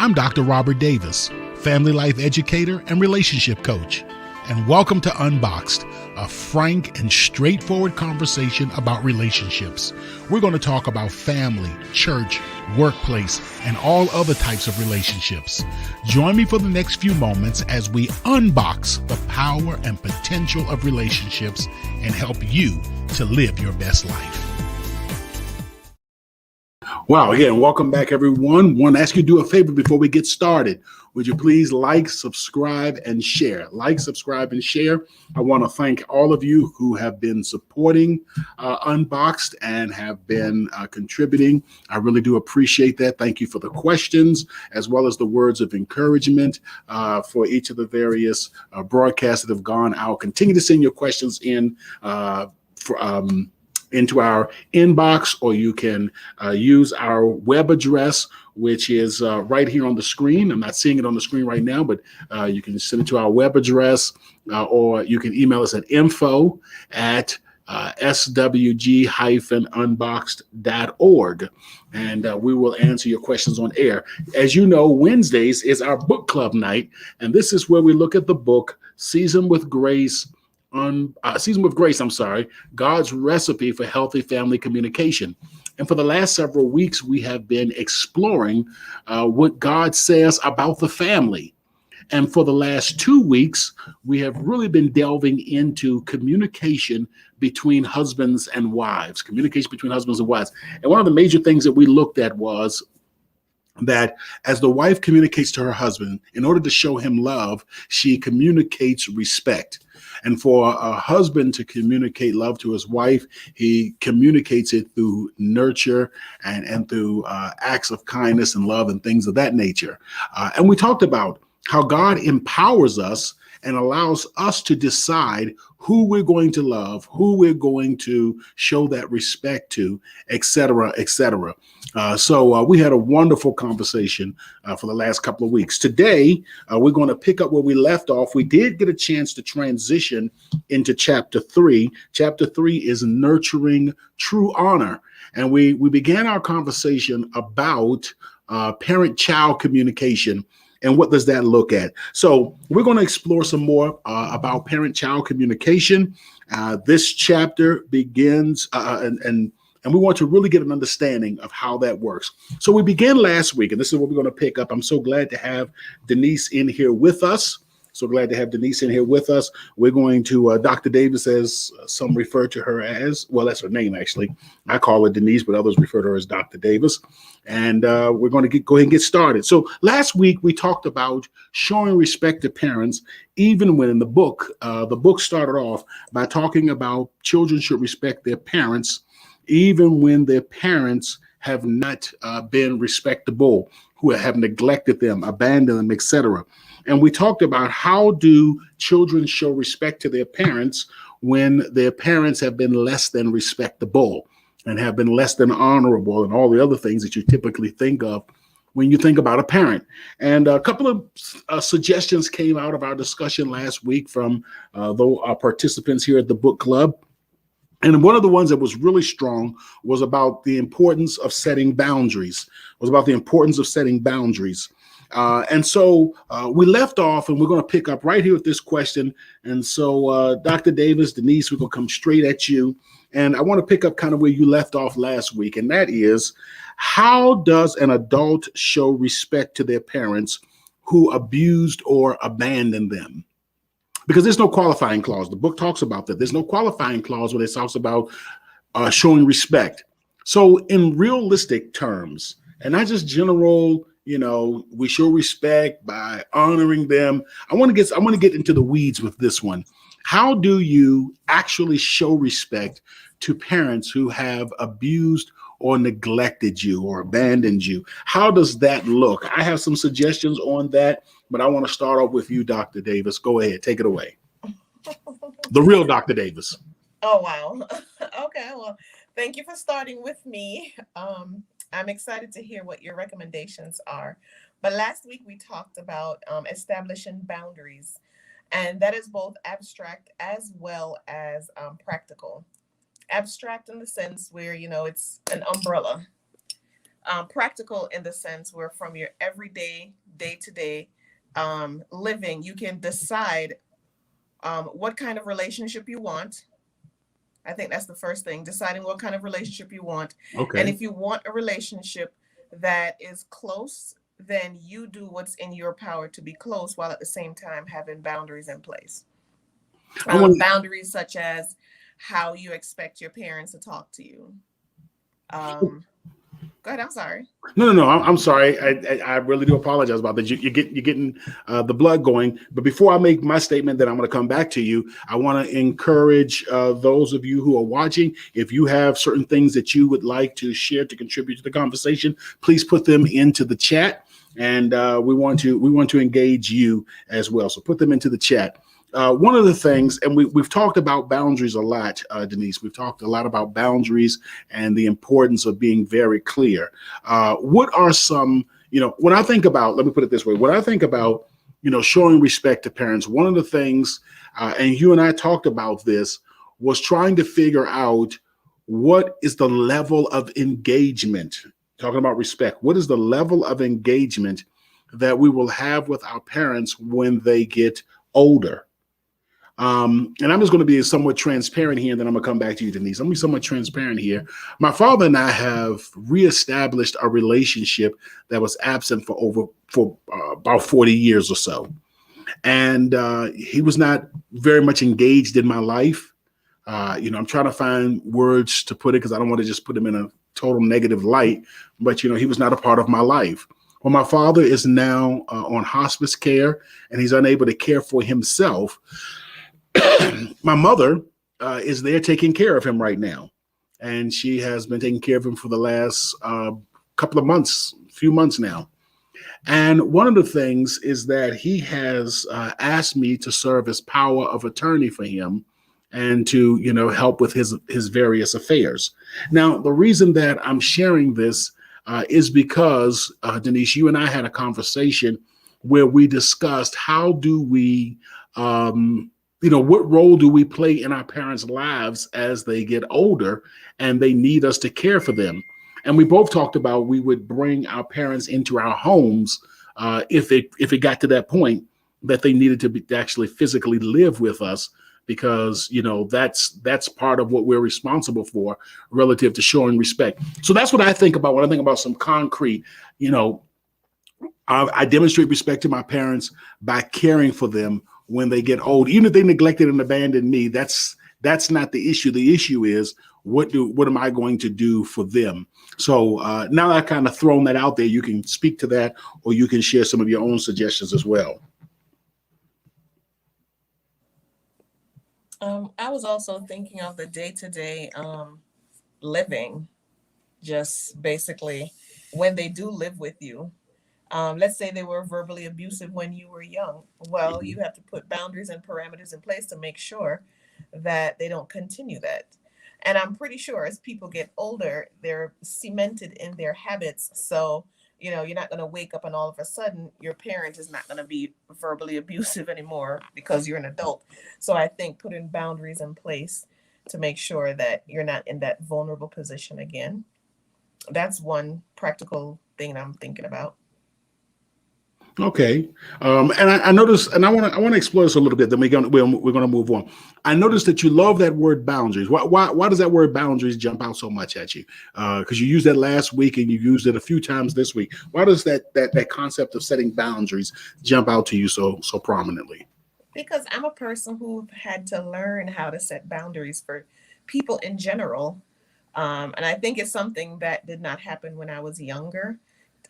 I'm Dr. Robert Davis, family life educator and relationship coach. And welcome to UnBoxed, a frank and straightforward conversation about relationships. We're going to talk about family, church, workplace, and all other types of relationships. Join me for the next few moments as we unbox the power and potential of relationships and help you to live your best life. Wow, again, welcome back, everyone. Want to ask you to do a favor before we get started. Would you please like, subscribe, and share? Like, subscribe, and share. I want to thank all of you who have been supporting UnBoxed and have been contributing. I really do appreciate that. Thank you for the questions, as well as the words of encouragement for each of the various broadcasts that have gone out. Continue to send your questions in into our inbox, or you can use our web address, which is right here on the screen. I'm not seeing it on the screen right now, but you can send it to our web address, or you can email us at info@swg-unboxed.org, and we will answer your questions on air. As you know, Wednesdays is our book club night, and this is where we look at the book Seasoned with Grace, God's Recipe for Healthy Family Communication. And for the last several weeks, we have been exploring what God says about the family. And for the last 2 weeks, we have really been delving into communication between husbands and wives, And one of the major things that we looked at was that as the wife communicates to her husband, in order to show him love, she communicates respect. And for a husband to communicate love to his wife, he communicates it through nurture and through acts of kindness and love and things of that nature. And we talked about how God empowers us and allows us to decide who we're going to love, who we're going to show that respect to, et cetera, et cetera. So we had a wonderful conversation for the last couple of weeks. Today, we're going to pick up where we left off. We did get a chance to transition into chapter 3. Chapter 3 is nurturing true honor. And we began our conversation about parent-child communication. And what does that look at? So we're going to explore some more about parent-child communication. This chapter begins, and we want to really get an understanding of how that works. So we began last week, and this is what we're going to pick up. I'm so glad to have Denise in here with us. We're going to, Dr. Davis, as some refer to her as, well, that's her name, actually. I call her Denise, but others refer to her as Dr. Davis. And we're going to go ahead and get started. So last week, we talked about showing respect to parents, even when in the book started off by talking about children should respect their parents, even when their parents have not been respectable, who have neglected them, abandoned them, etc. And we talked about how do children show respect to their parents when their parents have been less than respectable and have been less than honorable and all the other things that you typically think of when you think about a parent. And a couple of suggestions came out of our discussion last week from our participants here at the book club. And one of the ones that was really strong was about the importance of setting boundaries. And so we left off, and we're going to pick up right here with this question. And so Dr. Davis, Denise, we're going to come straight at you. And I want to pick up kind of where you left off last week. And that is, how does an adult show respect to their parents who abused or abandoned them? Because there's no qualifying clause. The book talks about that. There's no qualifying clause when it talks about showing respect. So in realistic terms, and not just general, we show respect by honoring them. I want to get into the weeds with this one. How do you actually show respect to parents who have abused or neglected you or abandoned you? How does that look? I have some suggestions on that, but I want to start off with you, Dr. Davis. Go ahead, take it away. The real Dr. Davis. Oh, wow. Okay, well, thank you for starting with me. I'm excited to hear what your recommendations are. But last week we talked about establishing boundaries, and that is both abstract as well as practical. Abstract in the sense where, it's an umbrella. Practical in the sense where from your everyday, day-to-day living, you can decide what kind of relationship you want. I think that's the first thing, deciding what kind of relationship you want. And Okay. if you want a relationship that is close, then you do what's in your power to be close while at the same time having boundaries in place. I want Boundaries such as how you expect your parents to talk to you. Um, Go ahead, I'm sorry. no. I'm sorry. I really do apologize about that. You're getting the blood going. But before I make my statement, that I'm going to come back to you. I want to encourage those of you who are watching. If you have certain things that you would like to share to contribute to the conversation, please put them into the chat, and we want to engage you as well. So put them into the chat. One of the things, and we've talked about boundaries a lot, Denise. We've talked a lot about boundaries and the importance of being very clear. What are some, when I think about, let me put it this way, when I think about, showing respect to parents, one of the things, and you and I talked about this, was trying to figure out what is the level of engagement, talking about respect, what is the level of engagement that we will have with our parents when they get older. And I'm just going to be somewhat transparent here, and then I'm going to come back to you, Denise. I'm going to be somewhat transparent here. My father and I have reestablished a relationship that was absent for about 40 years or so. And he was not very much engaged in my life. I'm trying to find words to put it because I don't want to just put him in a total negative light. But, he was not a part of my life. Well, my father is now on hospice care, and he's unable to care for himself. My mother is there taking care of him right now, and she has been taking care of him for the last few months now. And one of the things is that he has asked me to serve as power of attorney for him and to, help with his various affairs. Now, the reason that I'm sharing this is because, Denise, you and I had a conversation where we discussed how do we what role do we play in our parents' lives as they get older and they need us to care for them? And we both talked about we would bring our parents into our homes if it got to that point that they needed to actually physically live with us, because that's part of what we're responsible for relative to showing respect. So that's what I think about when I think about some concrete. I demonstrate respect to my parents by caring for them when they get old. Even if they neglected and abandoned me, that's not the issue. The issue is what am I going to do for them? So now I've kind of thrown that out there. You can speak to that, or you can share some of your own suggestions as well. I was also thinking of the day-to-day living, just basically when they do live with you. Let's say they were verbally abusive when you were young. Well, you have to put boundaries and parameters in place to make sure that they don't continue that. And I'm pretty sure as people get older, they're cemented in their habits. So, you're not going to wake up and all of a sudden your parent is not going to be verbally abusive anymore because you're an adult. So I think putting boundaries in place to make sure that you're not in that vulnerable position again. That's one practical thing I'm thinking about. Okay, and I noticed, and I want to explore this a little bit. Then we're gonna move on. I noticed that you love that word boundaries. Why does that word boundaries jump out so much at you? Because you used that last week and you used it a few times this week. Why does that concept of setting boundaries jump out to you so prominently? Because I'm a person who had to learn how to set boundaries for people in general, and I think it's something that did not happen when I was younger.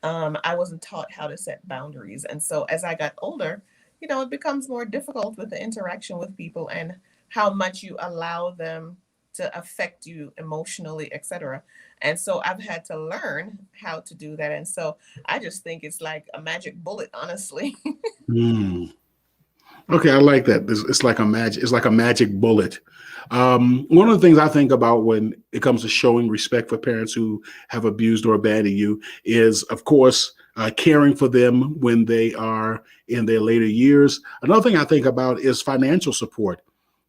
I wasn't taught how to set boundaries. And so as I got older, it becomes more difficult with the interaction with people and how much you allow them to affect you emotionally, etc. And so I've had to learn how to do that. And so I just think it's like a magic bullet, honestly. Hmm. Okay, I like that. It's like a magic. It's like a magic bullet. One of the things I think about when it comes to showing respect for parents who have abused or abandoned you is, of course, caring for them when they are in their later years. Another thing I think about is financial support.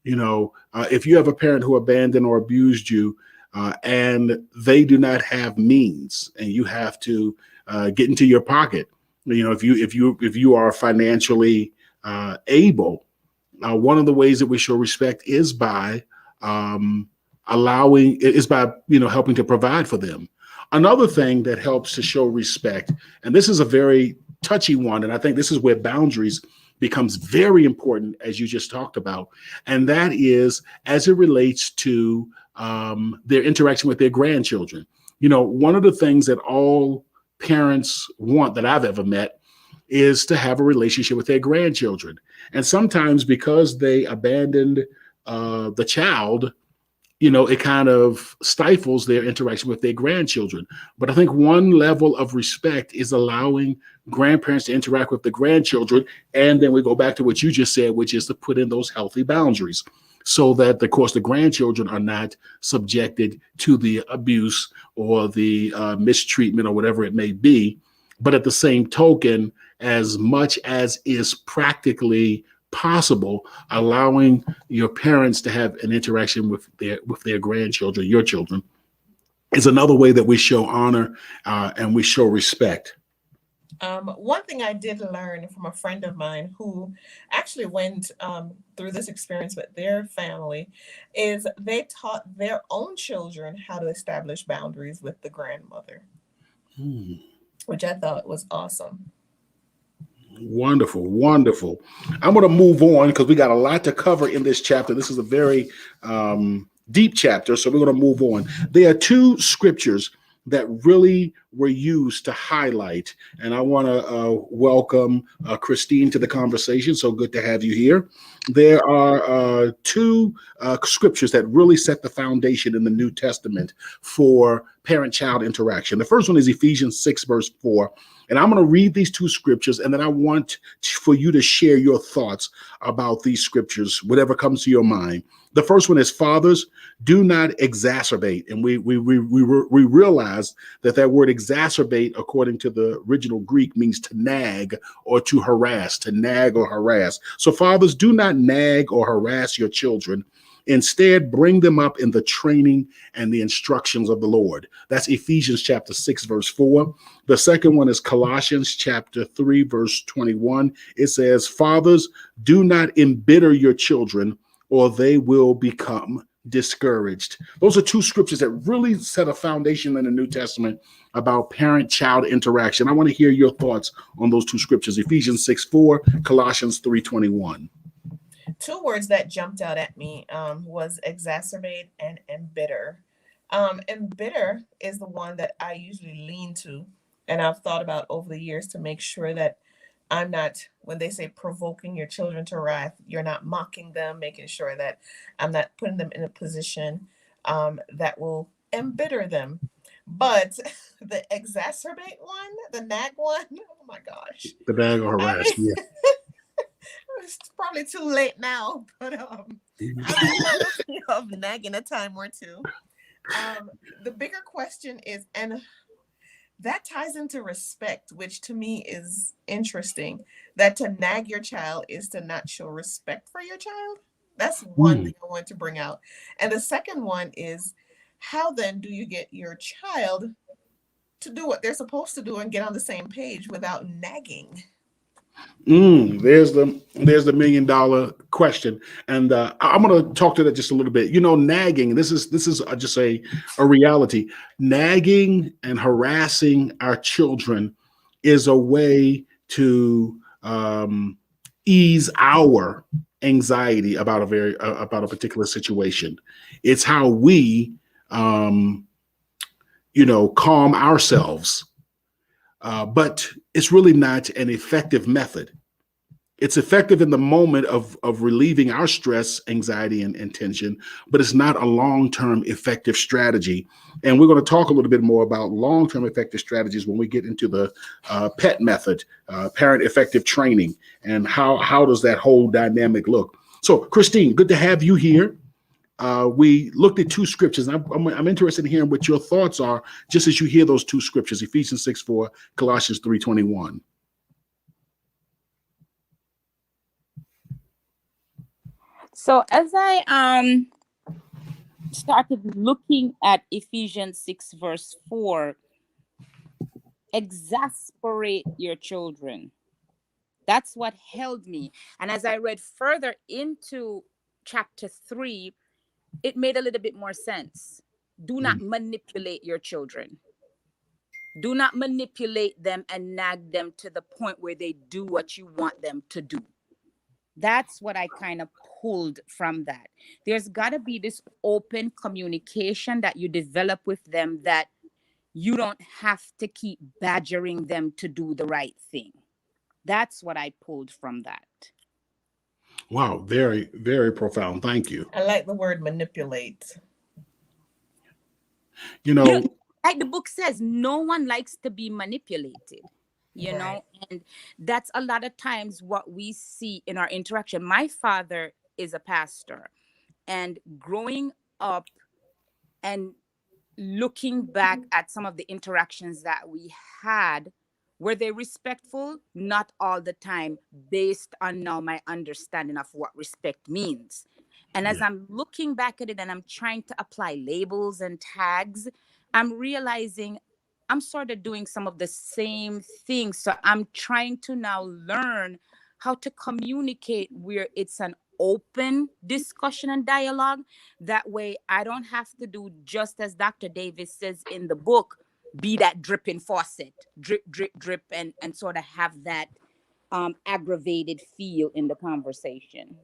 If you have a parent who abandoned or abused you, and they do not have means, and you have to get into your pocket. If you are financially able, one of the ways that we show respect is by helping to provide for them. Another thing that helps to show respect, and this is a very touchy one, and I think this is where boundaries becomes very important, as you just talked about, and that is as it relates to their interaction with their grandchildren. One of the things that all parents want that I've ever met is to have a relationship with their grandchildren. And sometimes because they abandoned the child, it kind of stifles their interaction with their grandchildren. But I think one level of respect is allowing grandparents to interact with the grandchildren. And then we go back to what you just said, which is to put in those healthy boundaries so that, of course, the grandchildren are not subjected to the abuse or the mistreatment or whatever it may be. But at the same token, as much as is practically possible, allowing your parents to have an interaction with their grandchildren, your children, is another way that we show honor and we show respect. One thing I did learn from a friend of mine who actually went through this experience with their family is they taught their own children how to establish boundaries with the grandmother, which I thought was awesome. Wonderful, wonderful. I'm going to move on because we got a lot to cover in this chapter. This is a very deep chapter, so we're going to move on. There are two scriptures that really were used to highlight, and I want to welcome Christine to the conversation. So good to have you here. There are two scriptures that really set the foundation in the New Testament for parent-child interaction. The first one is Ephesians 6, verse 4. And I'm going to read these two scriptures, and then I want for you to share your thoughts about these scriptures, whatever comes to your mind. The first one is, fathers, do not exacerbate. And we realize that word exacerbate, according to the original Greek, means to nag or to harass, to nag or harass. So fathers, do not nag or harass your children. Instead, bring them up in the training and the instructions of the Lord. That's Ephesians chapter 6, verse 4. The second one is Colossians chapter 3, verse 21. It says, fathers, do not embitter your children, or they will become discouraged. Those are two scriptures that really set a foundation in the New Testament about parent-child interaction. I want to hear your thoughts on those two scriptures, Ephesians 6, 4, Colossians 3, 21. Two words that jumped out at me was exacerbate and embitter. Embitter is the one that I usually lean to, and I've thought about over the years to make sure that I'm not, when they say provoking your children to wrath, you're not mocking them, making sure that I'm not putting them in a position that will embitter them. But the exacerbate one, the nag one, oh my gosh. The nag or harass, yeah. It's probably too late now, but I've been of nagging a time or two. The bigger question is, and that ties into respect, which to me is interesting, that to nag your child is to not show respect for your child. That's one thing I want to bring out. And the second one is, how then do you get your child to do what they're supposed to do and get on the same page without nagging? There's the $1 million question, and I'm going to talk to that just a little bit. Nagging. This is just a reality. Nagging and harassing our children is a way to ease our anxiety about a particular situation. It's how we, calm ourselves. But it's really not an effective method. It's effective in the moment of relieving our stress, anxiety, and tension, but it's not a long-term effective strategy. And we're going to talk a little bit more about long-term effective strategies when we get into the PET method, parent effective training, and how does that whole dynamic look. So, Christine, good to have you here. We looked at two scriptures, and I'm interested in hearing what your thoughts are just as you hear those two scriptures, Ephesians 6, 4, Colossians 3, 21. So as I started looking at Ephesians 6, verse 4, exasperate your children. That's what held me. And as I read further into chapter 3, it made a little bit more sense. Do not manipulate your children. Do not manipulate them and nag them to the point where they do what you want them to do. That's what I kind of pulled from that. There's got to be this open communication that you develop with them, that you don't have to keep badgering them to do the right thing. That's what I pulled from that. Wow, very, very profound. Thank you. I like the word manipulate. You You know, know, like the book says, no one likes to be manipulated, Right. and that's a lot of times what we see in our interaction. My father is a pastor, and growing up and looking back at some of the interactions that we had, were they respectful? Not all the time, based on now my understanding of what respect means. And as yeah. I'm looking back at it and I'm trying to apply labels and tags, I'm realizing I'm sort of doing some of the same things. So I'm trying to now learn how to communicate where it's an open discussion and dialogue. That way, I don't have to do just as Dr. Davis says in the book, be that dripping faucet, drip, drip, drip, and sort of have that aggravated feel in the conversation.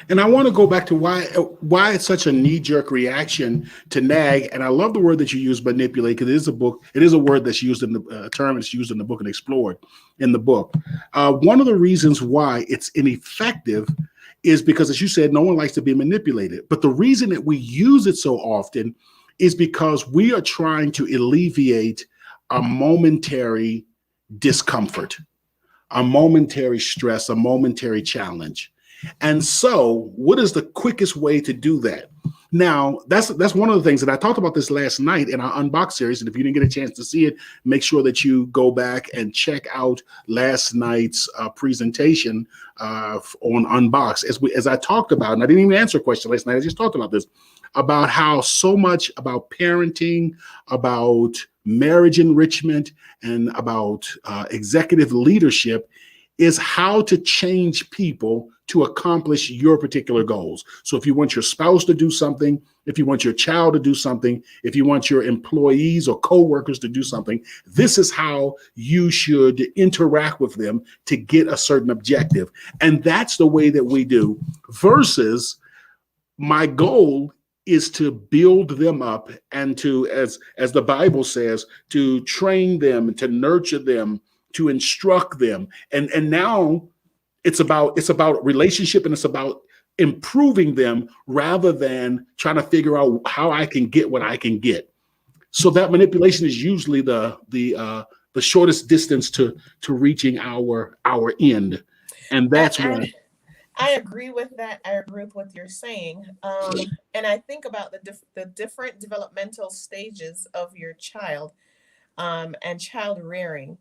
And I want to go back to why it's such a knee jerk reaction to nag. And I love the word that you use, manipulate, because it is a book. It is a word that's used in the term that's used in the book and explored in the book. One of the reasons why it's ineffective is because, as you said, no one likes to be manipulated. But the reason that we use it so often is because we are trying to alleviate a momentary discomfort, a momentary stress, a momentary challenge. And so, what is the quickest way to do that? Now, that's one of the things, and I talked about this last night in our Unboxed series. And if you didn't get a chance to see it, make sure that you go back and check out last night's presentation on Unboxed. As I talked about, and I didn't even answer a question last night. I just talked about this, about how so much about parenting, about marriage enrichment, and about executive leadership is how to change people to accomplish your particular goals. So if you want your spouse to do something, if you want your child to do something, if you want your employees or coworkers to do something, this is how you should interact with them to get a certain objective. And that's the way that we do, versus my goal is to build them up and to, as the Bible says, to train them, to nurture them, to instruct them. And now it's about relationship, and it's about improving them rather than trying to figure out how I can get what I can get. So that manipulation is usually the shortest distance to reaching our end. And that's I, why. I agree with that. I agree with what you're saying. And I think about the different developmental stages of your child, and child rearing.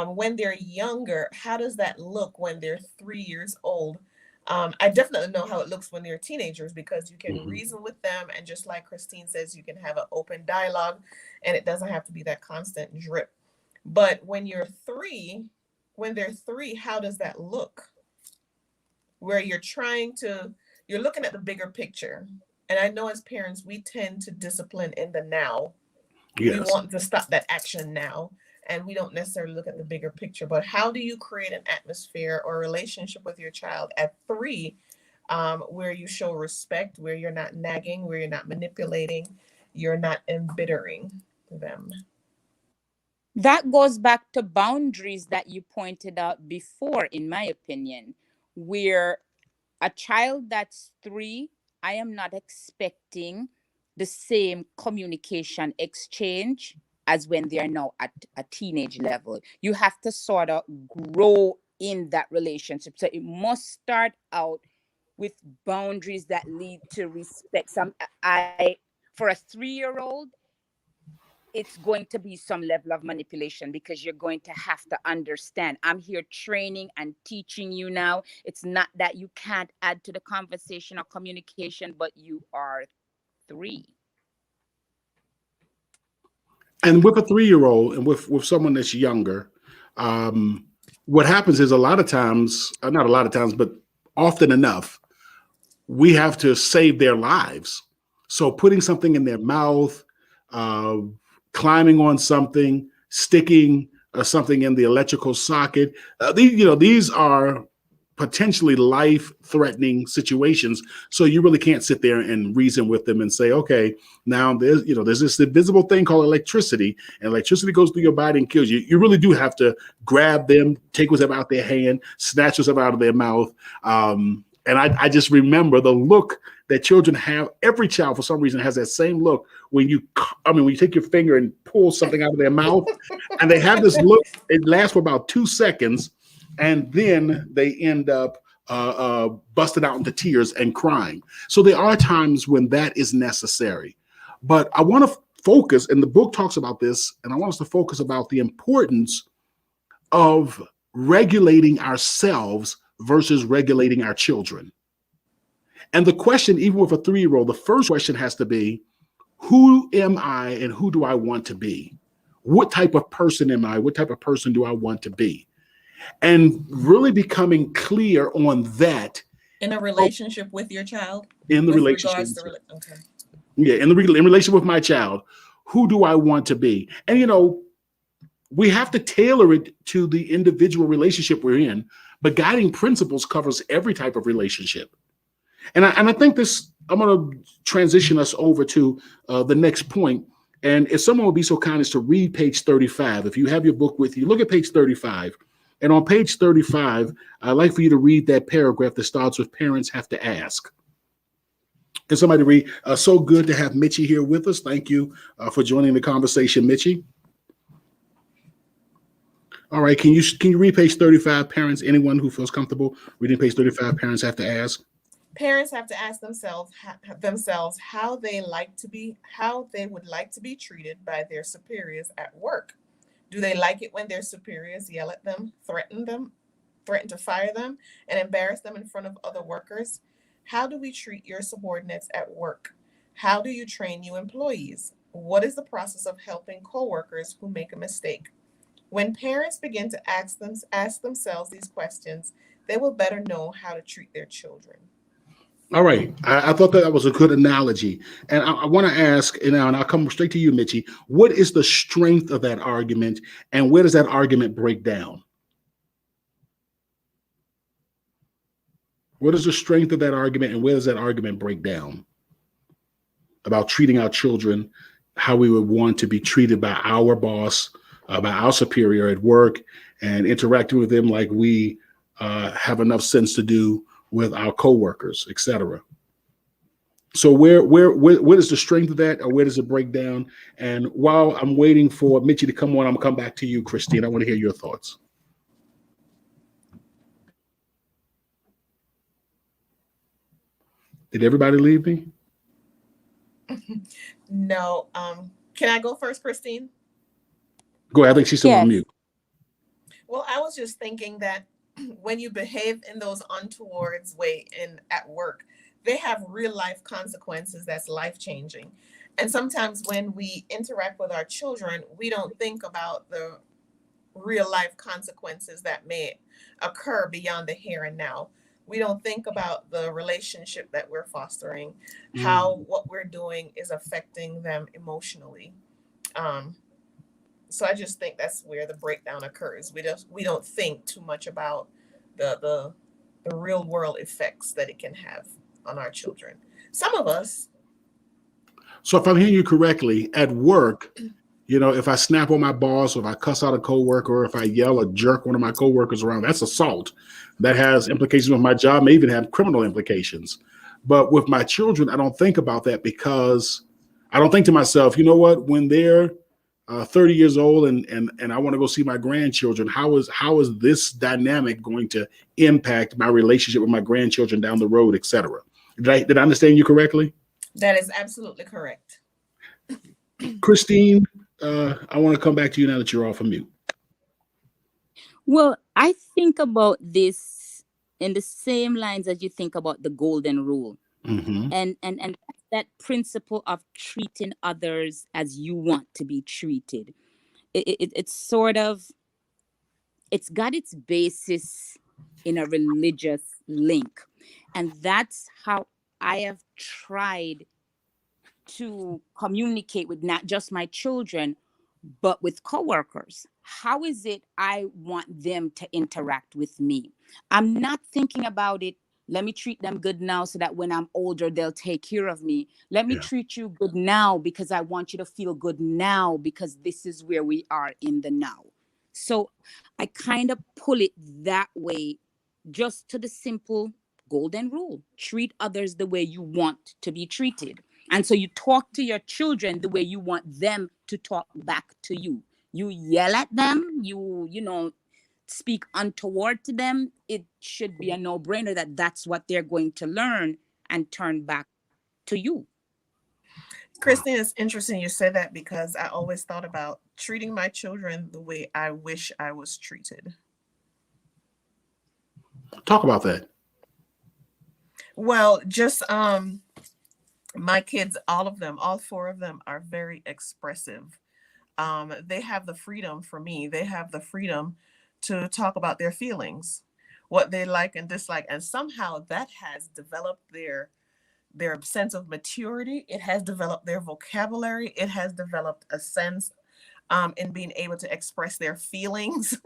When they're younger, how does that look when they're 3 years old? I definitely know how it looks when they're teenagers, because you can Mhm. reason with them. And just like Christine says, you can have an open dialogue, and it doesn't have to be that constant drip. But when they're three, how does that look? Where you're looking at the bigger picture. And I know as parents, we tend to discipline in the now. We Yes. want to stop that action now, and we don't necessarily look at the bigger picture. But how do you create an atmosphere or relationship with your child at 3, where you show respect, where you're not nagging, where you're not manipulating, you're not embittering them? That goes back to boundaries that you pointed out before, in my opinion, where a child that's 3, I am not expecting the same communication exchange as when they are now at a teenage level. You have to sort of grow in that relationship. So it must start out with boundaries that lead to respect. For a 3-year-old, it's going to be some level of manipulation, because you're going to have to understand, I'm here training and teaching you now. It's not that you can't add to the conversation or communication, but you are 3. And with a 3-year-old and with someone that's younger, what happens is a lot of times, not a lot of times, but often enough, we have to save their lives. So putting something in their mouth, uh, climbing on something, sticking something in the electrical socket, these are potentially life-threatening situations. So you really can't sit there and reason with them and say, okay, now there's this invisible thing called electricity, and electricity goes through your body and kills you. You really do have to grab them, take what's out their hand, snatch what's out of their mouth. And I just remember the look that children have. Every child, for some reason, has that same look when you take your finger and pull something out of their mouth, and they have this look. It lasts for about 2 seconds, and then they end up busting out into tears and crying. So there are times when that is necessary. But I want to focus, and the book talks about this, and I want us to focus about the importance of regulating ourselves versus regulating our children. And the question, even with a 3-year-old, the first question has to be, who am I and who do I want to be? What type of person am I? What type of person do I want to be? And really becoming clear on that. In a relationship with your child? In the with relationship. Okay. Yeah, in relation with my child, who do I want to be? And, we have to tailor it to the individual relationship we're in, but guiding principles covers every type of relationship. And I think I'm going to transition us over to the next point. And if someone would be so kind as to read page 35, if you have your book with you, look at page 35. And on page 35, I'd like for you to read that paragraph that starts with parents have to ask. Can somebody read? So good to have Mitchie here with us. Thank you for joining the conversation, Mitchie. All right, can you read page 35, parents? Anyone who feels comfortable reading page 35, parents have to ask. Parents have to ask themselves how they would like to be treated by their superiors at work. Do they like it when their superiors yell at them, threaten to fire them, and embarrass them in front of other workers? How do we treat your subordinates at work? How do you train new employees? What is the process of helping coworkers who make a mistake? When parents begin to ask themselves these questions, they will better know how to treat their children. All right. I thought that was a good analogy. And I want to ask, and I'll come straight to you, Mitchie. What is the strength of that argument, and where does that argument break down? What is the strength of that argument, and where does that argument break down about treating our children how we would want to be treated by our boss, by our superior at work, and interacting with them like we have enough sense to do with our coworkers, etc. So where is the strength of that, or where does it break down? And while I'm waiting for Mitchie to come on, I'm gonna come back to you, Christine. I want to hear your thoughts. Did everybody leave me? No. Can I go first, Christine? Go ahead. I think she's still on mute. Well, I was just thinking that when you behave in those untowards way at work, they have real life consequences that's life changing. And sometimes when we interact with our children, we don't think about the real life consequences that may occur beyond the here and now. We don't think about the relationship that we're fostering, how what we're doing is affecting them emotionally. So I just think that's where the breakdown occurs. We don't think too much about the real world effects that it can have on our children. Some of us. So if I'm hearing you correctly, at work, if I snap on my boss, or if I cuss out a coworker, or if I yell or jerk one of my coworkers around, that's assault. That has implications with my job, may even have criminal implications. But with my children, I don't think about that, because I don't think to myself, you know what, when they're 30 years old and I want to go see my grandchildren, how is this dynamic going to impact my relationship with my grandchildren down the road, etc. Did I understand you correctly? That is absolutely correct. Christine, I want to come back to you now that you're off of mute. Well, I think about this in the same lines as you think about the golden rule. Mm-hmm. And that principle of treating others as you want to be treated. It's sort of, it's got its basis in a religious link. And that's how I have tried to communicate with not just my children, but with coworkers. How is it I want them to interact with me? I'm not thinking about it. Let me treat them good now so that when I'm older, they'll take care of me. Let me Yeah. treat you good now because I want you to feel good now, because this is where we are in the now. So I kind of pull it that way, just to the simple golden rule: treat others the way you want to be treated. And so you talk to your children the way you want them to talk back to you. You yell at them, you speak untoward to them. It should be a no-brainer that that's what they're going to learn and turn back to you. Christine, it's interesting you said that because I always thought about treating my children the way I wish I was treated. Talk about that. Well, just my kids, all of them, all four of them are very expressive. They have the freedom for me. They have the freedom to talk about their feelings, what they like and dislike. And somehow that has developed their sense of maturity. It has developed their vocabulary. It has developed a sense in being able to express their feelings.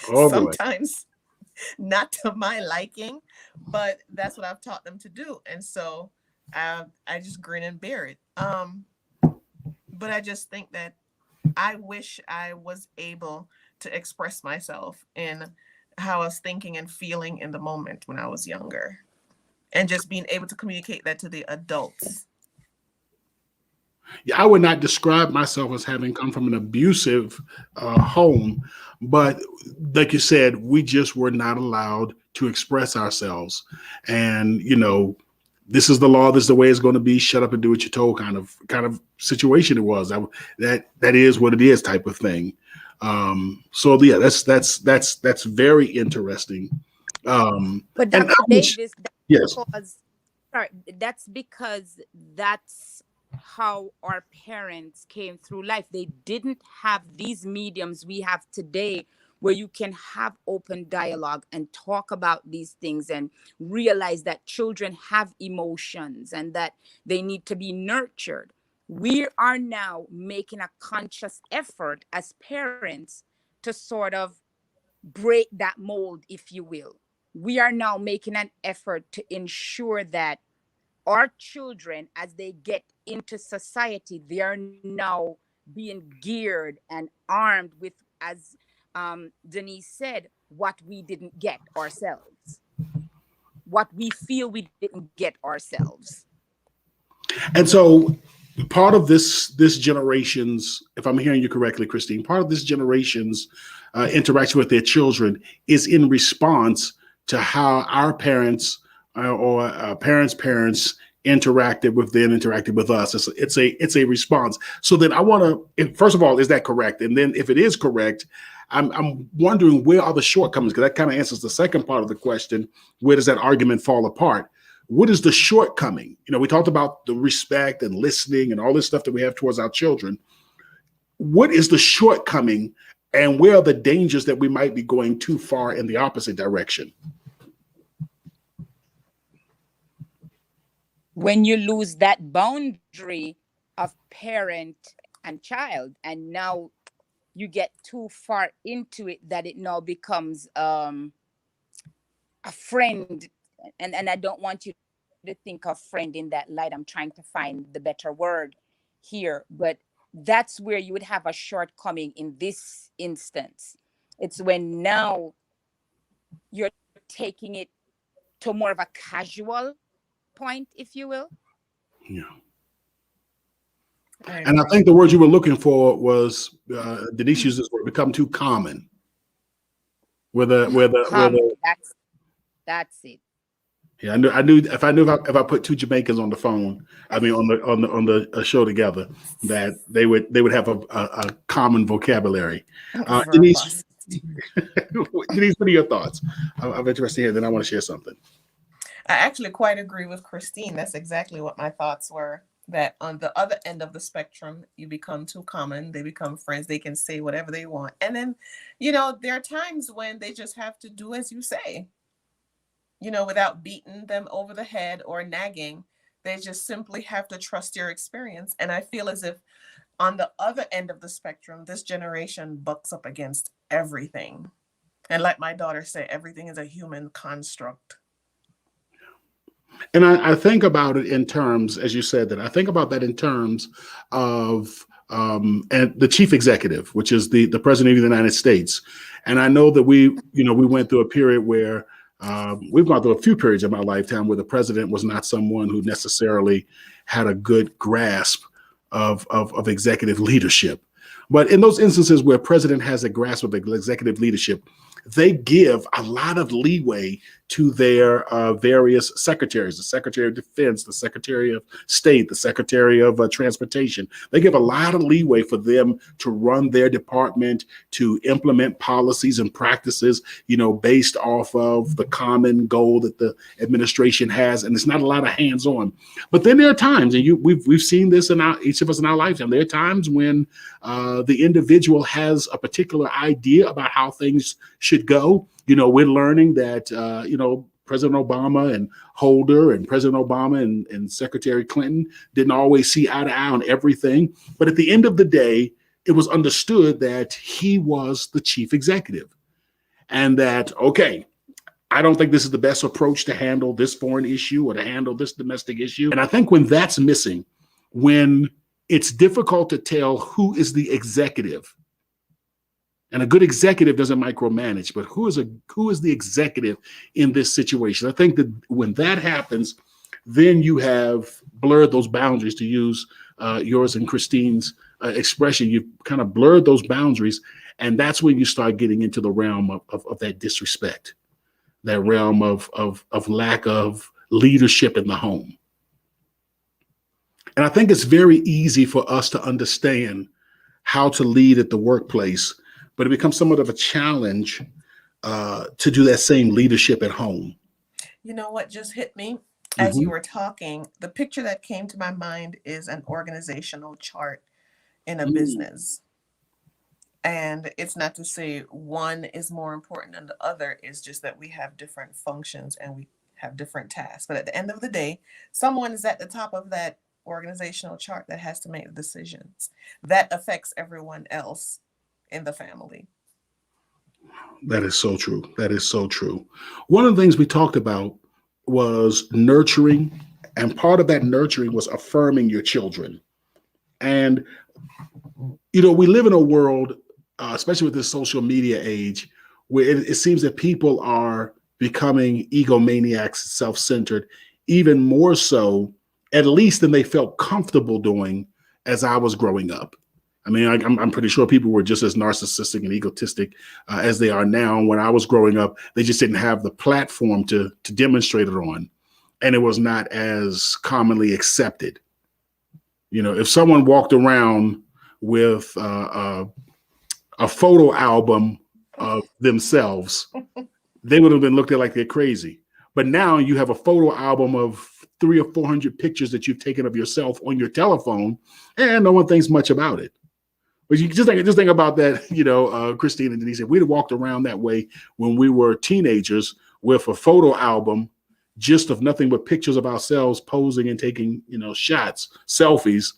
Oh boy. Sometimes not to my liking, but that's what I've taught them to do. And so I just grin and bear it. But I just think that I wish I was able to express myself in how I was thinking and feeling in the moment when I was younger, and just being able to communicate that to the adults. Yeah, I would not describe myself as having come from an abusive home, but like you said, we just were not allowed to express ourselves. And this is the law. This is the way it's going to be. Shut up and do what you're told. Kind of situation it was. That is what it is type of thing. So yeah, that's very interesting. But And Dr. Davis, yes, that's because that's how our parents came through life. They didn't have these mediums we have today, where you can have open dialogue and talk about these things and realize that children have emotions and that they need to be nurtured. We are now making a conscious effort as parents to sort of break that mold, if you will. We are now making an effort to ensure that our children, as they get into society, they are now being geared and armed with, as Denise said, what we didn't get ourselves, what we feel we didn't get ourselves. and so part of this generation's, if I'm hearing you correctly, Christine, part of this generation's interaction with their children is in response to how our parents or parents' parents interacted with us. It's a response. So then I want to, first of all, is that correct? And then if it is correct, I'm wondering, where are the shortcomings? Because that kind of answers the second part of the question. Where does that argument fall apart? What is the shortcoming? We talked about the respect and listening and all this stuff that we have towards our children. What is the shortcoming, and where are the dangers that we might be going too far in the opposite direction? When you lose that boundary of parent and child, and now you get too far into it that it now becomes a friend. And I don't want you to think of friend in that light. I'm trying to find the better word here, but that's where you would have a shortcoming in this instance. It's when now you're taking it to more of a casual point, if you will. Yeah. And I think the word you were looking for was, Denise used this word, become too common. That's it. Yeah, I knew if I put two Jamaicans on the phone, I mean on the show together, that they would have a common vocabulary. Denise, Denise, what are your thoughts? I'm interested here. Then I want to share something. I actually quite agree with Christine. That's exactly what my thoughts were. That on the other end of the spectrum, you become too common. They become friends. They can say whatever they want. And then, there are times when they just have to do as you say, without beating them over the head or nagging. They just simply have to trust your experience. And I feel as if on the other end of the spectrum, this generation bucks up against everything. And like my daughter said, everything is a human construct. And I think about it in terms, as you said, that I think about that in terms of and the chief executive, which is the president of the United States. And I know that we went through a period where we've gone through a few periods in my lifetime where the president was not someone who necessarily had a good grasp of executive leadership. But in those instances where president has a grasp of executive leadership, they give a lot of leeway to their various secretaries, the Secretary of Defense, the Secretary of State, the Secretary of Transportation. They give a lot of leeway for them to run their department, to implement policies and practices, based off of the common goal that the administration has. And it's not a lot of hands-on. But then there are times, and we've seen this in each of us in our lifetime, there are times when the individual has a particular idea about how things should go. We're learning that, President Obama and Holder and President Obama and Secretary Clinton didn't always see eye to eye on everything. But at the end of the day, it was understood that he was the chief executive and that, okay, I don't think this is the best approach to handle this foreign issue or to handle this domestic issue. And I think when that's missing, when it's difficult to tell who is the executive, and a good executive doesn't micromanage, but who is the executive in this situation? I think that when that happens, then you have blurred those boundaries, to use yours and Christine's expression. You've kind of blurred those boundaries, and that's when you start getting into the realm of that disrespect, that realm of lack of leadership in the home. And I think it's very easy for us to understand how to lead at the workplace, but it becomes somewhat of a challenge to do that same leadership at home. You know what just hit me as you were talking? The picture that came to my mind is an organizational chart in a business. And it's not to say one is more important than the other. It's just that we have different functions and we have different tasks. But at the end of the day, someone is at the top of that organizational chart that has to make decisions that affects everyone else in the family. That is so true. That is so true. One of the things we talked about was nurturing, and part of that nurturing was affirming your children. And, we live in a world, especially with this social media age, where it seems that people are becoming egomaniacs, self-centered, even more so, at least than they felt comfortable doing as I was growing up. I mean, I'm pretty sure people were just as narcissistic and egotistic as they are now. When I was growing up, they just didn't have the platform to demonstrate it on, and it was not as commonly accepted. If someone walked around with a photo album of themselves, they would have been looked at like they're crazy. But now you have a photo album of 300 or 400 pictures that you've taken of yourself on your telephone, and no one thinks much about it. But you just think about that, Christine and Denise, if we'd have walked around that way when we were teenagers with a photo album just of nothing but pictures of ourselves posing and taking, shots, selfies,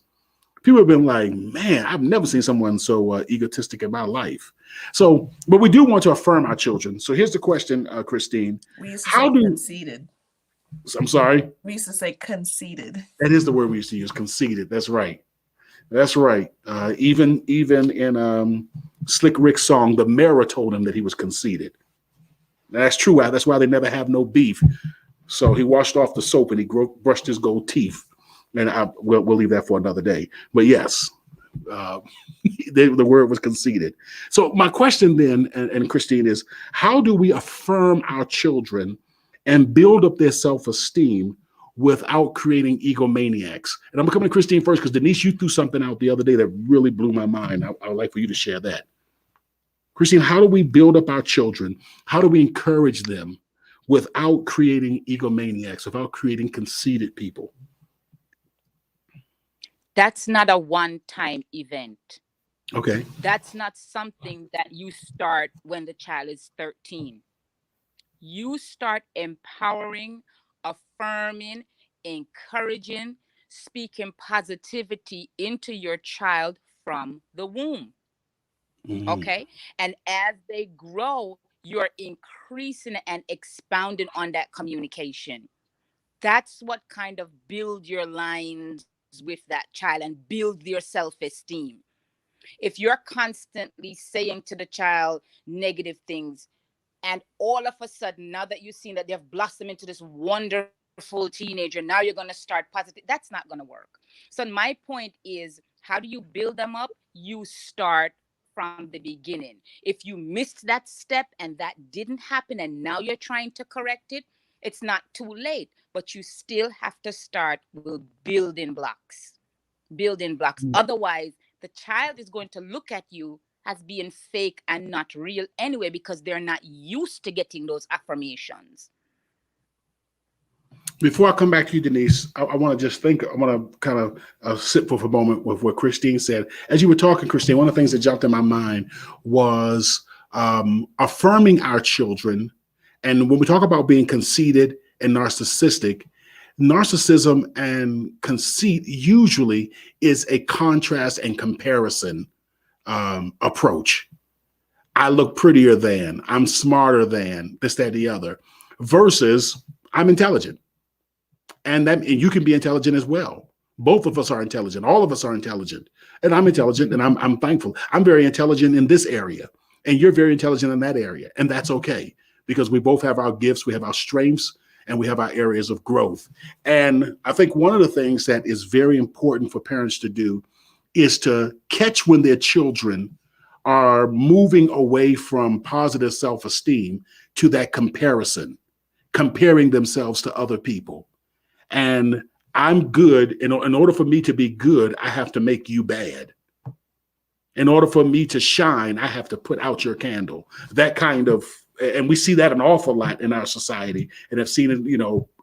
people have been like, man, I've never seen someone so egotistic in my life. So, but we do want to affirm our children. So here's the question, Christine. We used to say conceited. I'm sorry? We used to say conceited. That is the word we used to use, conceited. That's right. That's right. Even in Slick Rick's song, the mirror told him that he was conceited. That's true. That's why they never have no beef. So he washed off the soap and he brushed his gold teeth. And we'll leave that for another day. But yes, the word was conceited. So my question then, and Christine, is how do we affirm our children and build up their self-esteem without creating egomaniacs? And I'm coming to Christine first because Denise, you threw something out the other day that really blew my mind. I would like for you to share that. Christine, how do we build up our children? How do we encourage them without creating egomaniacs, without creating conceited people? That's not a one-time event. Okay. That's not something that you start when the child is 13. You start empowering, affirming, encouraging, speaking positivity into your child from the womb. Mhm. Okay. And as they grow, you're increasing and expounding on that communication. That's what kind of build your lines with that child and build their self-esteem. If you're constantly saying to the child negative things, and all of a sudden, now that you've seen that they've blossomed into this wonderful teenager, now you're going to start positive, that's not going to work. So my point is, how do you build them up? You start from the beginning. If you missed that step and that didn't happen and now you're trying to correct it, it's not too late, but you still have to start with building blocks. Building blocks. Otherwise, the child is going to look at you as being fake and not real anyway, because they're not used to getting those affirmations. Before I come back to you, Denise, I want to just think, I want to kind of sit for a moment with what Christine said. As you were talking, Christine, one of the things that jumped in my mind was affirming our children. And when we talk about being conceited and narcissistic, narcissism and conceit usually is a contrast and comparison approach. I look prettier than, I'm smarter than, this, that, the other, versus I'm intelligent. And you can be intelligent as well. Both of us are intelligent. All of us are intelligent. And I'm intelligent, and I'm thankful. I'm very intelligent in this area, and you're very intelligent in that area. And that's okay, because we both have our gifts, we have our strengths, and we have our areas of growth. And I think one of the things that is very important for parents to do is to catch when their children are moving away from positive self-esteem to that comparison, comparing themselves to other people. And I'm good. In order for me to be good, I have to make you bad. In order for me to shine, I have to put out your candle. That kind of, and we see that an awful lot in our society, and have seen it,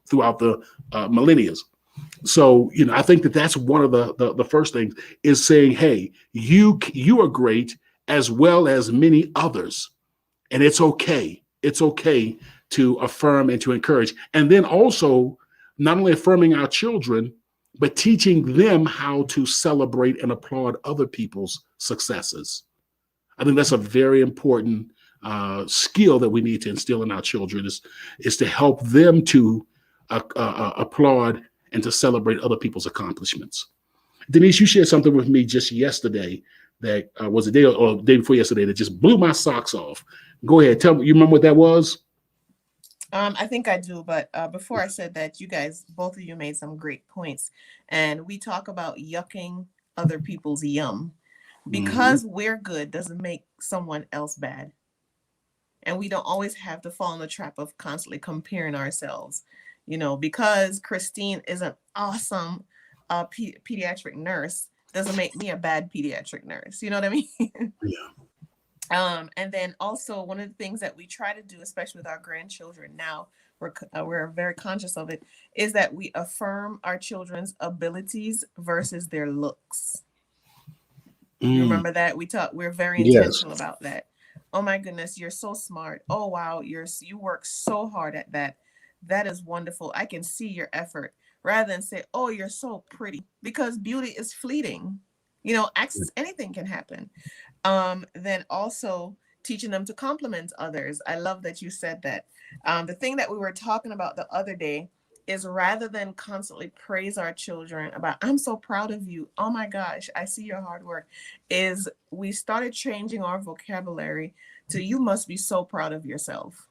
throughout the millennia. So, I think that's one of the first things, is saying, hey, you are great as well as many others. And it's okay. It's okay to affirm and to encourage. And then also, not only affirming our children, but teaching them how to celebrate and applaud other people's successes. I think that's a very important skill that we need to instill in our children, is to help them to applaud and to celebrate other people's accomplishments. Denise, you shared something with me just yesterday that was the day before yesterday that just blew my socks off. Go ahead. Tell me, you remember what that was? I think I do, but before I said that, you guys, both of you made some great points. And we talk about yucking other people's yum. Because we're good doesn't make someone else bad. And we don't always have to fall in the trap of constantly comparing ourselves. Because Christine is an awesome pediatric nurse doesn't make me a bad pediatric nurse. You know what I mean? Yeah. And then also one of the things that we try to do, especially with our grandchildren now, we're very conscious of it, is that we affirm our children's abilities versus their looks. You remember that? We're very intentional about that. Oh my goodness, you're so smart. Oh wow, you work so hard at that. That is wonderful. I can see your effort. Rather than say, oh, you're so pretty, because beauty is fleeting. Anything can happen. Then also teaching them to compliment others. I love that you said that. The thing that we were talking about the other day is, rather than constantly praise our children about, I'm so proud of you, oh my gosh, I see your hard work, is we started changing our vocabulary to, you must be so proud of yourself.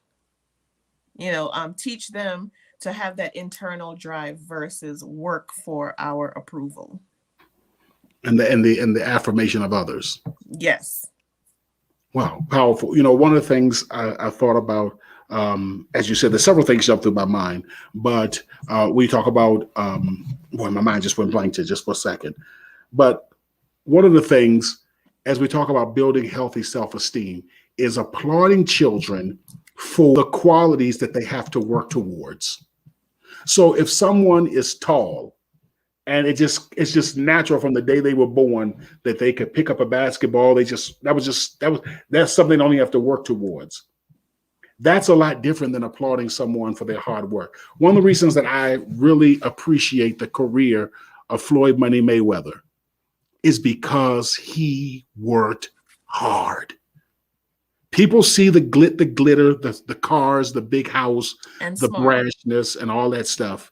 Teach them to have that internal drive versus work for our approval. And the affirmation of others. Yes. Wow, powerful. One of the things I thought about, as you said, there's several things jump through my mind, but we talk about, my mind just went blank just for a second. But one of the things, as we talk about building healthy self-esteem, is applauding children for the qualities that they have to work towards. So if someone is tall, and it's just natural from the day they were born that they could pick up a basketball, that's something they only have to work towards. That's a lot different than applauding someone for their hard work. One of the reasons that I really appreciate the career of Floyd Money Mayweather is because he worked hard. People see the glitter, the cars, the big house, And the smart. brashness, and all that stuff.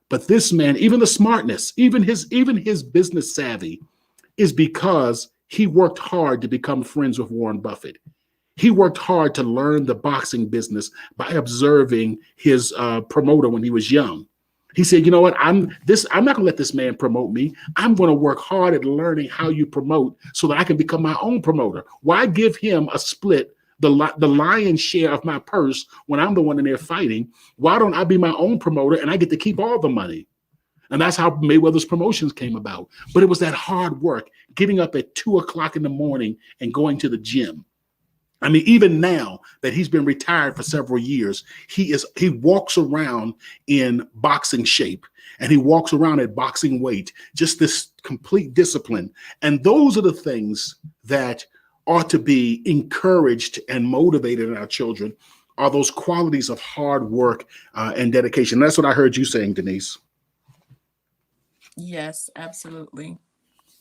But this man, even the smartness, even his business savvy, is because he worked hard to become friends with Warren Buffett. He worked hard to learn the boxing business by observing his promoter when he was young. He said, "You know what? I'm not going to let this man promote me. I'm going to work hard at learning how you promote so that I can become my own promoter. Why give him a split, the lion's share of my purse when I'm the one in there fighting? Why don't I be my own promoter and I get to keep all the money?" And that's how Mayweather's promotions came about. But it was that hard work, getting up at 2 o'clock in the morning and going to the gym. I mean, even now that he's been retired for several years, he walks around in boxing shape and he walks around at boxing weight, just this complete discipline. And those are the things that ought to be encouraged and motivated in our children, are those qualities of hard work and dedication. That's what I heard you saying, Denise. Yes, absolutely.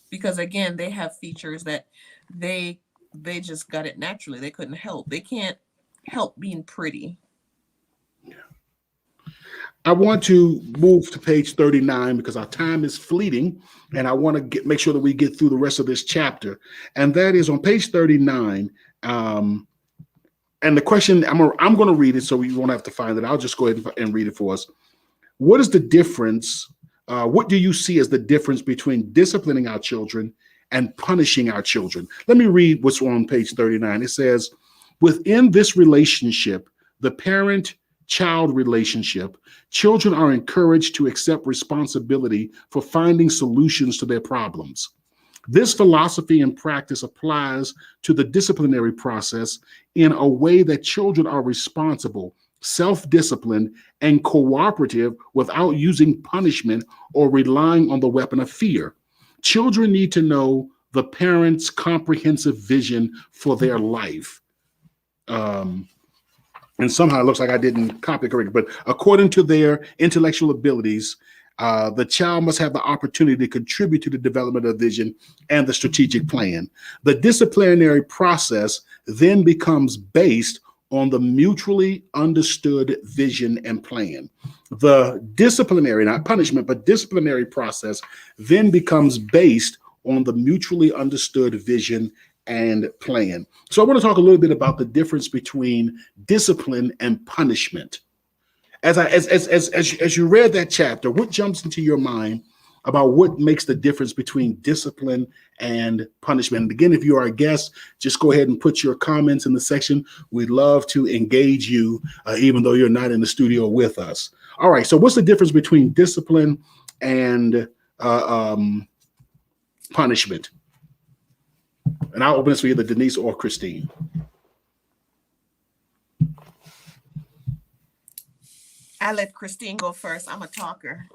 Because again, they have features that they they just got it naturally. They couldn't help. They can't help being pretty. I want to move to page 39 because our time is fleeting and I want to make sure that we get through the rest of this chapter. And that is on page 39. And the question, I'm going to read it so you won't have to find it. I'll just go ahead and read it for us. What is the difference? What do you see as the difference between disciplining our children and punishing our children? Let me read what's on page 39. It says, within this relationship, the parent-child relationship, children are encouraged to accept responsibility for finding solutions to their problems. This philosophy and practice applies to the disciplinary process in a way that children are responsible, self-disciplined, and cooperative without using punishment or relying on the weapon of fear. Children need to know the parent's comprehensive vision for their life. And somehow it looks like I didn't copy it correctly, but according to their intellectual abilities, the child must have the opportunity to contribute to the development of vision and the strategic plan. The disciplinary process then becomes based on the mutually understood vision and plan. The disciplinary, not punishment, but disciplinary process then becomes based on the mutually understood vision and plan. So I want to talk a little bit about the difference between discipline and punishment. As you read that chapter, what jumps into your mind about what makes the difference between discipline and punishment? And again, if you are a guest, just go ahead and put your comments in the section. We'd love to engage you, even though you're not in the studio with us. All right, so what's the difference between discipline and punishment? And I'll open this for either Denise or Christine. I let Christine go first. I'm a talker.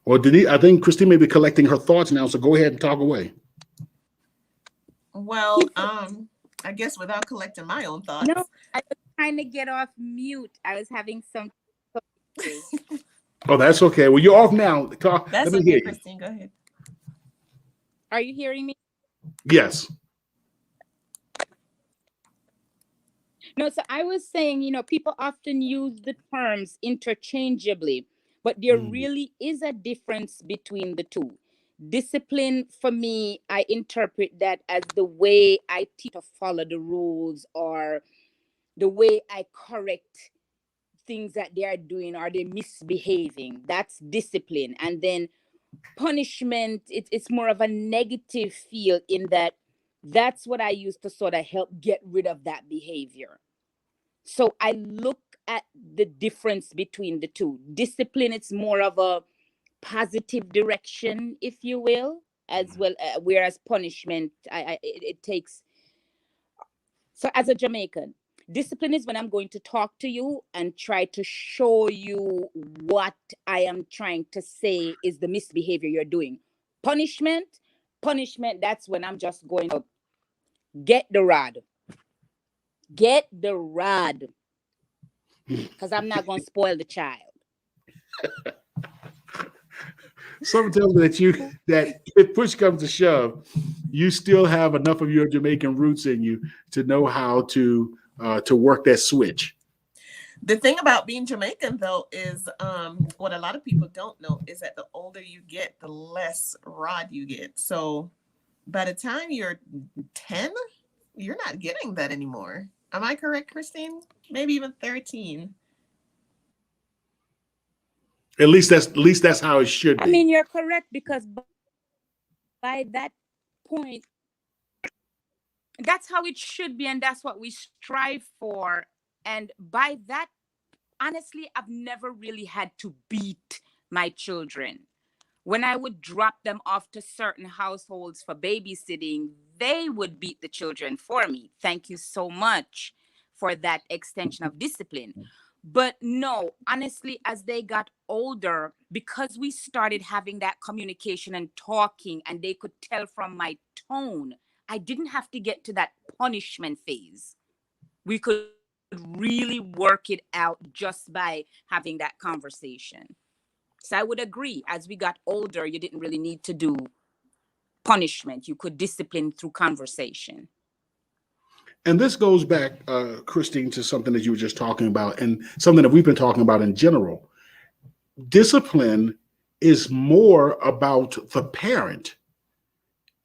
Well, Denise, I think Christine may be collecting her thoughts now, so go ahead and talk away. Well, I guess without collecting my own thoughts. No, I was trying to get off mute. I was having some. Oh, that's okay. Well, you're off now. Talk. That's Let me okay, hear you. Christine. Go ahead. Are you hearing me? Yes. No, so I was saying, people often use the terms interchangeably, but there really is a difference between the two. Discipline, for me, I interpret that as the way I teach to follow the rules or the way I correct things that they are doing or they're misbehaving. That's discipline. And then punishment, it's more of a negative feel in that that's what I use to sort of help get rid of that behavior. So I look at the difference between the two. Discipline, it's more of a positive direction, if you will, as well. Whereas punishment, it takes So as a Jamaican, discipline is when I'm going to talk to you and try to show you what I am trying to say is the misbehavior you're doing. Punishment, that's when I'm just going to get the rod. Get the rod. Because I'm not going to spoil the child. Something tells me that if push comes to shove, you still have enough of your Jamaican roots in you to know how to work that switch. The thing about being Jamaican, though, is what a lot of people don't know is that the older you get, the less rod you get. So by the time you're 10, you're not getting that anymore. Am I correct, Christine? Maybe even 13. At least that's how it should be. I mean, you're correct, because by that point, that's how it should be, and that's what we strive for. And by that, honestly, I've never really had to beat my children. When I would drop them off to certain households for babysitting, they would beat the children for me. Thank you so much for that extension of discipline. But no, honestly, as they got older, because we started having that communication and talking, and they could tell from my tone, I didn't have to get to that punishment phase. We could really work it out just by having that conversation. So I would agree, as we got older, you didn't really need to do punishment. You could discipline through conversation. And this goes back, Christine, to something that you were just talking about, and something that we've been talking about in general. Discipline is more about the parent.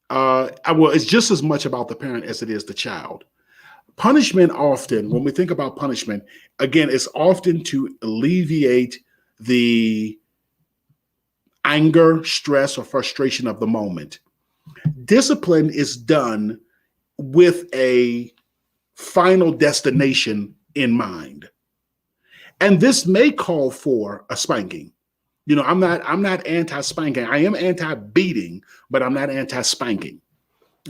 Well, it's just as much about the parent as it is the child. Punishment often, when we think about punishment, again, it's often to alleviate the anger, stress, or frustration of the moment. Discipline is done with a final destination in mind. And this may call for a spanking. You know, I'm not anti-spanking. I am anti-beating, but I'm not anti-spanking.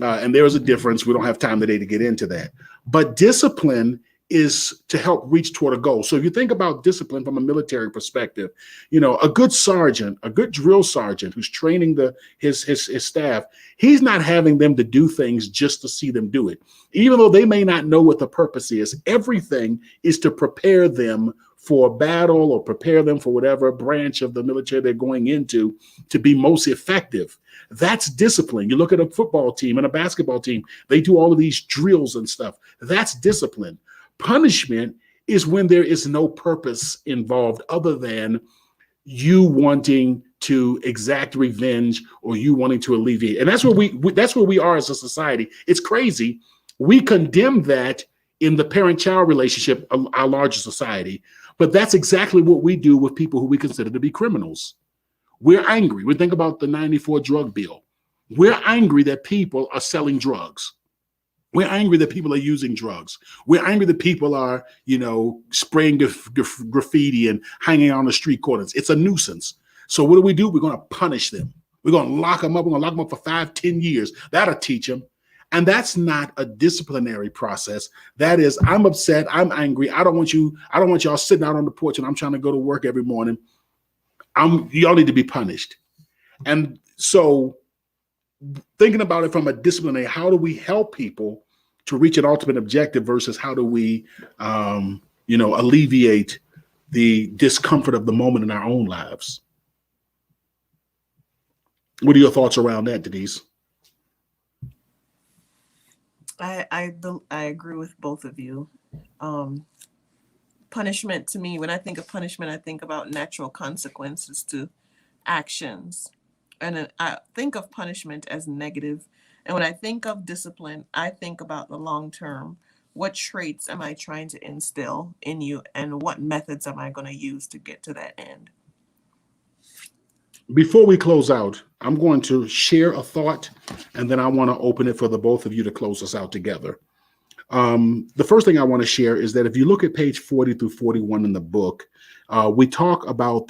And there is a difference. We don't have time today to get into that. But discipline is to help reach toward a goal. So if you think about discipline from a military perspective, you know, a good sergeant, a good drill sergeant who's training his staff, he's not having them to do things just to see them do it. Even though they may not know what the purpose is, everything is to prepare them for battle or prepare them for whatever branch of the military they're going into to be most effective. That's discipline. You look at a football team and a basketball team, they do all of these drills and stuff. That's discipline. Punishment is when there is no purpose involved other than you wanting to exact revenge or you wanting to alleviate. And that's where we are as a society. It's crazy. We condemn that in the parent-child relationship, our larger society. But that's exactly what we do with people who we consider to be criminals. We're angry. We think about the 94 drug bill. We're angry that people are selling drugs. We're angry that people are using drugs. We're angry that people are, you know, spraying graffiti and hanging on the street corners. It's a nuisance. So what do? We're going to punish them. We're going to lock them up. We're going to lock them up for 5-10 years. That'll teach them. And that's not a disciplinary process. That is, I'm upset. I'm angry. I don't want y'all sitting out on the porch and I'm trying to go to work every morning. Y'all need to be punished. And so thinking about it from a disciplinary, how do we help people to reach an ultimate objective versus how do we, alleviate the discomfort of the moment in our own lives? What are your thoughts around that, Denise? I agree with both of you. Punishment, to me, when I think of punishment, I think about natural consequences to actions. And I think of punishment as negative. And when I think of discipline, I think about the long term. What traits am I trying to instill in you, and what methods am I going to use to get to that end? Before we close out, I'm going to share a thought, and then I want to open it for the both of you to close us out together. The first thing I want to share is that if you look at page 40 through 41 in the book, we talk about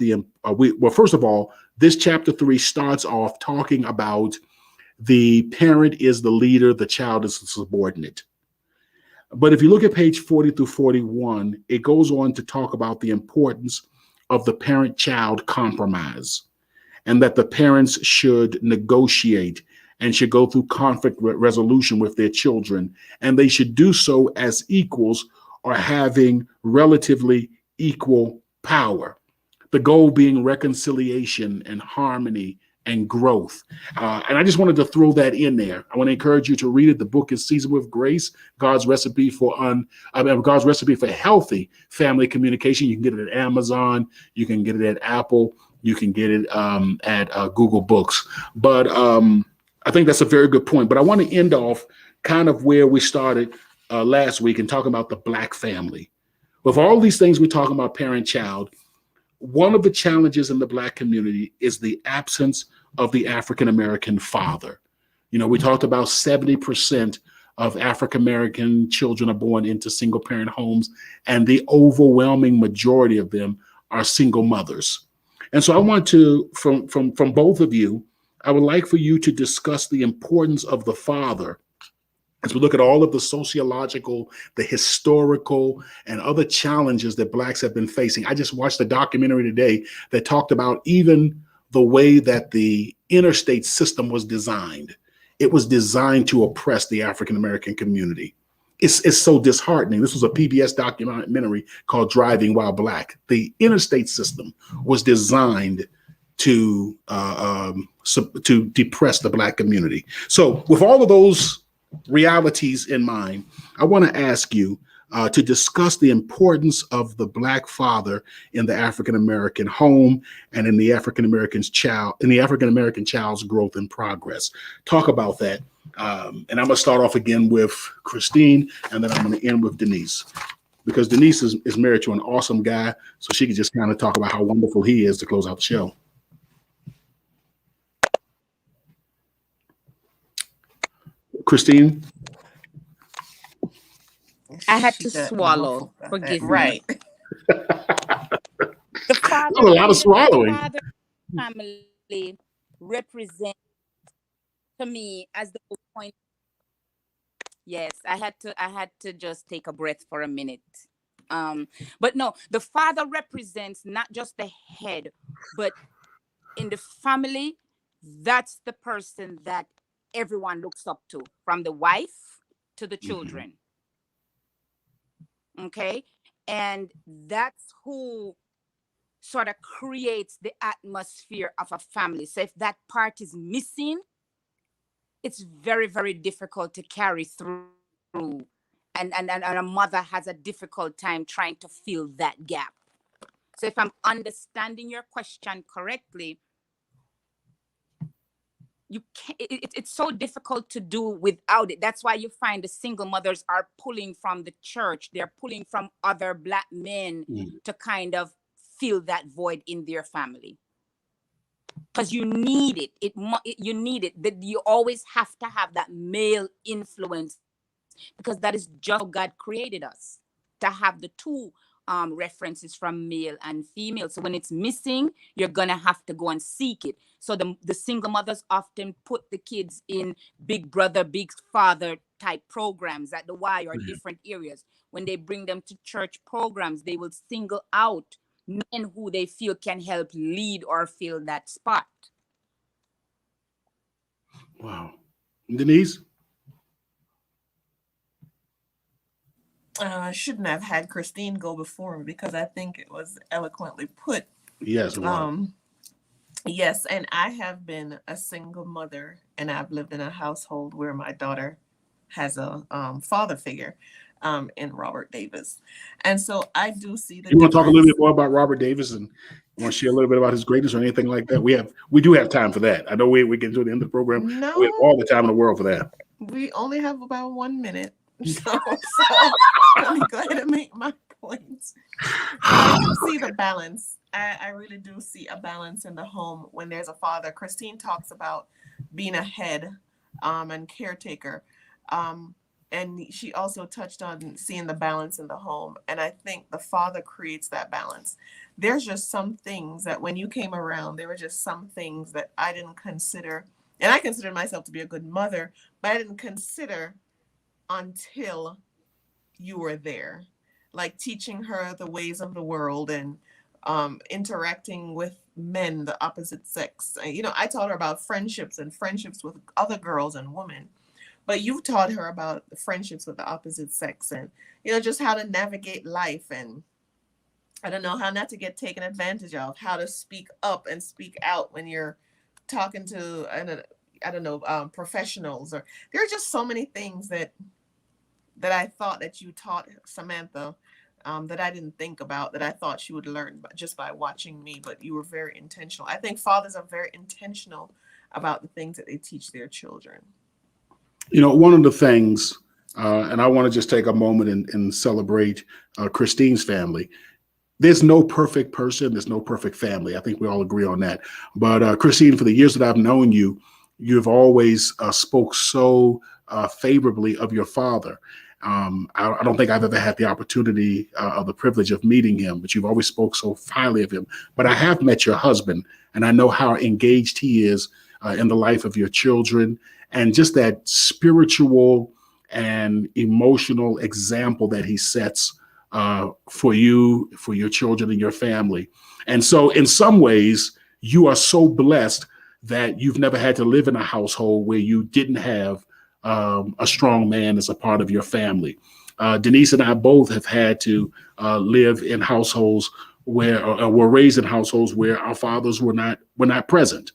first of all, this chapter 3 starts off talking about the parent is the leader, the child is the subordinate. But if you look at page 40 through 41, it goes on to talk about the importance of the parent-child compromise, and that the parents should negotiate and should go through conflict resolution with their children, and they should do so as equals or having relatively equal power. The goal being reconciliation and harmony and growth. And I just wanted to throw that in there. I want to encourage you to read it. The book is Seasoned with Grace, God's recipe for God's recipe for healthy family communication. You can get it at Amazon. You can get it at Apple. You can get it at Google Books. But I think that's a very good point. But I want to end off kind of where we started last week and talking about the Black family. With all these things we're talking about, parent-child, one of the challenges in the Black community is the absence of the African-American father. You know, we talked about 70% of African-American children are born into single-parent homes, and the overwhelming majority of them are single mothers. And so I want to, from both of you, I would like for you to discuss the importance of the father as we look at all of the sociological, the historical, and other challenges that Blacks have been facing. I just watched a documentary today that talked about even the way that the interstate system was designed. It was designed to oppress the African-American community. It's so disheartening. This was a PBS documentary called Driving While Black. The interstate system was designed to depress the Black community. So with all of those realities in mind, I want to ask you to discuss the importance of the Black father in the African-American home and in the African-American child's growth and progress. Talk about that. And I'm going to start off again with Christine, and then I'm going to end with Denise, because Denise is married to an awesome guy, so she can just kind of talk about how wonderful he is to close out the show. Christine? I had to swallow. Forgive me. Right. The father, a lot of swallowing. The father family represents to me as the whole point. Yes, I had to just take a breath for a minute. But no, the father represents not just the head, but in the family, that's the person that everyone looks up to, from the wife to the children. Okay. And that's who sort of creates the atmosphere of a family. So if that part is missing, it's very, very difficult to carry through. And a mother has a difficult time trying to fill that gap. So if I'm understanding your question correctly, you can't, it's so difficult to do without it. That's why you find the single mothers are pulling from the church. They're pulling from other Black men to kind of fill that void in their family. Because you need it. You need it. That you always have to have that male influence, because that is just how God created us, to have the two references from male and female. So when it's missing, you're gonna have to go and seek it. So the single mothers often put the kids in Big Brother, Big Father type programs at the Y or different areas. When they bring them to church programs, they will single out men who they feel can help lead or fill that spot. Wow. Denise? I shouldn't have had Christine go before me, because I think it was eloquently put. Yes. Yes, and I have been a single mother, and I've lived in a household where my daughter has a father figure in Robert Davis. And so I do see the You want to talk a little difference. bit more about Robert Davis, and you want to share a little bit about his greatness or anything like that? We do have time for that. I know we get to the end of the program. No, We have all the time in the world for that. we only have about 1 minute. So let me go ahead and make my points. I do see the balance. I really do see a balance in the home when there's a father. Christine talks about being a head and caretaker. And she also touched on seeing the balance in the home. And I think the father creates that balance. There's just some things that when you came around, there were just some things that I didn't consider. And I considered myself to be a good mother, but I didn't consider until you were there, like teaching her the ways of the world and interacting with men, the opposite sex. You know, I taught her about friendships and friendships with other girls and women, but you've taught her about friendships with the opposite sex and, you know, just how to navigate life and, I don't know, how not to get taken advantage of, how to speak up and speak out when you're talking to, I don't know, professionals. Or there are just so many things that I thought that you taught Samantha, that I didn't think about, that I thought she would learn just by watching me. But you were very intentional. I think fathers are very intentional about the things that they teach their children. You know, one of the things, and I want to just take a moment and celebrate Christine's family. There's no perfect person. There's no perfect family. I think we all agree on that. But Christine, for the years that I've known you, you've always spoke so favorably of your father. I don't think I've ever had the opportunity or the privilege of meeting him, but you've always spoke so highly of him. But I have met your husband, and I know how engaged he is in the life of your children, and just that spiritual and emotional example that he sets for you, for your children and your family. And so in some ways, you are so blessed that you've never had to live in a household where you didn't have a strong man as a part of your family. Denise and I both have had to live in households where, or were raised in households where our fathers were not present.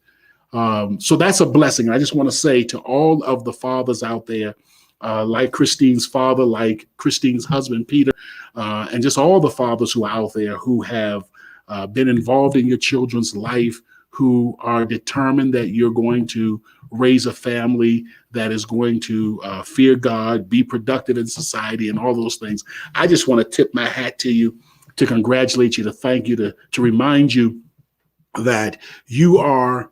So that's a blessing. And I just want to say to all of the fathers out there, like Christine's father, like Christine's husband, Peter, and just all the fathers who are out there who have been involved in your children's life, who are determined that you're going to raise a family that is going to fear God, be productive in society, and all those things. I just want to tip my hat to you, to congratulate you, to thank you, to remind you that you are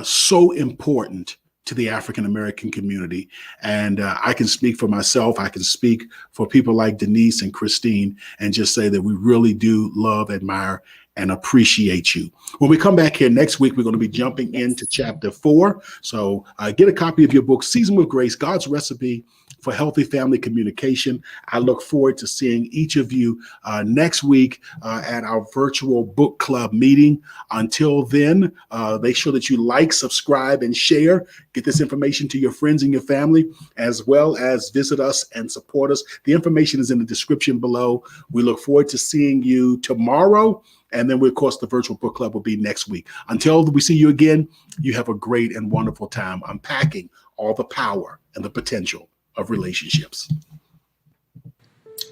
so important to the African American community. And I can speak for myself. I can speak for people like Denise and Christine, and just say that we really do love, admire, and appreciate you. When we come back here next week, we're going to be jumping into chapter 4. So get a copy of your book, Seasoned with Grace, God's Recipe for Healthy Family Communication. I look forward to seeing each of you next week at our virtual book club meeting. Until then, make sure that you like, subscribe, and share. Get this information to your friends and your family, as well as visit us and support us. The information is in the description below. We look forward to seeing you tomorrow. And then, of course, the virtual book club will be next week. Until we see you again, you have a great and wonderful time unpacking all the power and the potential of relationships.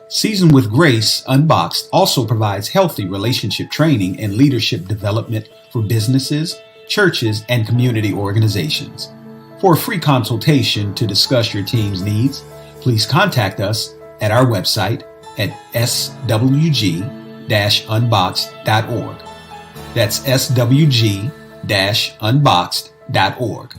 Seasoned with Grace Unboxed also provides healthy relationship training and leadership development for businesses, churches, and community organizations. For a free consultation to discuss your team's needs, please contact us at our website at swg-unboxed.org. That's swg-unboxed.org.